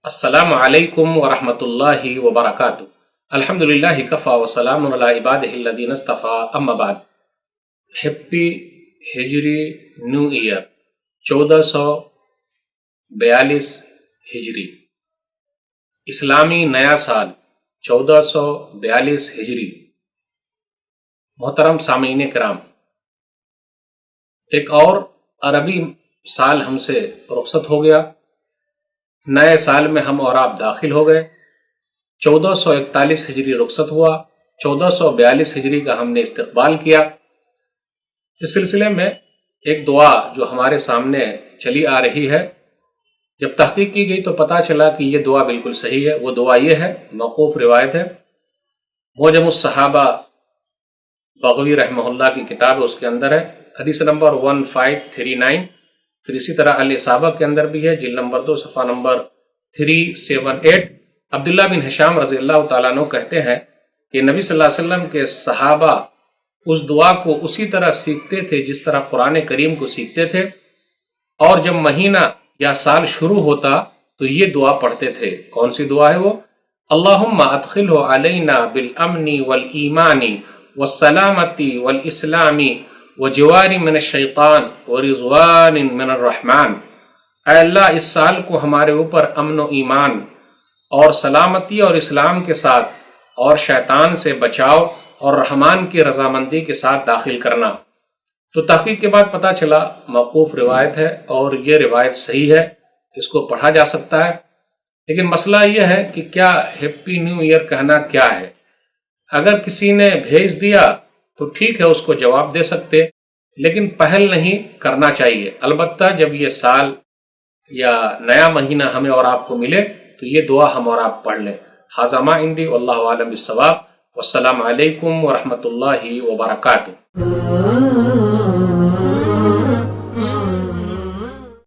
السلام علیکم ورحمۃ اللہ وبرکاتہ۔ الحمدللہ کفا وسلام علی عبادہ الذین اصطفیٰ، اما بعد۔ ہیپی ہجری نیو ایئر 1442 ہجری، اسلامی نیا سال 1442 ہجری۔ محترم سامعین کرام، ایک اور عربی سال ہم سے رخصت ہو گیا، نئے سال میں ہم اور آپ داخل ہو گئے۔ 1441 ہجری رخصت ہوا، 1442 ہجری کا ہم نے استقبال کیا۔ اس سلسلے میں ایک دعا جو ہمارے سامنے چلی آ رہی ہے، جب تحقیق کی گئی تو پتہ چلا کہ یہ دعا بالکل صحیح ہے۔ وہ دعا یہ ہے، موقوف روایت ہے، معجم الصحابہ بغوی رحمہ اللہ کی کتاب ہے، اس کے اندر ہے، حدیث نمبر 1539۔ پھر اسی طرح الاصابہ کے اندر بھی ہے، جلد نمبر 2 صفحہ نمبر 378۔ عبداللہ بن ہشام رضی اللہ تعالیٰ عنہ کہتے ہیں کہ نبی صلی اللہ علیہ وسلم کے صحابہ اس دعا کو اسی طرح سیکھتے تھے جس طرح قرآن کریم کو سیکھتے تھے، اور جب مہینہ یا سال شروع ہوتا تو یہ دعا پڑھتے تھے۔ کون سی دعا ہے وہ؟ اللہم ادخلہ علینا بالامن والایمان والسلامت والاسلام وجوار من الشیطان ورضوان من الرحمن۔ اے اللہ، اس سال کو ہمارے اوپر امن و ایمان اور سلامتی اور اسلام کے ساتھ اور شیطان سے بچاؤ اور رحمان کی رضامندی کے ساتھ داخل کرنا۔ تو تحقیق کے بعد پتہ چلا موقوف روایت ہے، اور یہ روایت صحیح ہے، اس کو پڑھا جا سکتا ہے۔ لیکن مسئلہ یہ ہے کہ کیا ہیپی نیو ایئر کہنا کیا ہے؟ اگر کسی نے بھیج دیا تو ٹھیک ہے، اس کو جواب دے سکتے، لیکن پہل نہیں کرنا چاہیے۔ البتہ جب یہ سال یا نیا مہینہ ہمیں اور آپ کو ملے تو یہ دعا ہم اور آپ پڑھ لیں۔ ھذا ما عندی واللہ اعلم بالصواب، والسلام علیکم ورحمۃ اللہ وبرکاتہ۔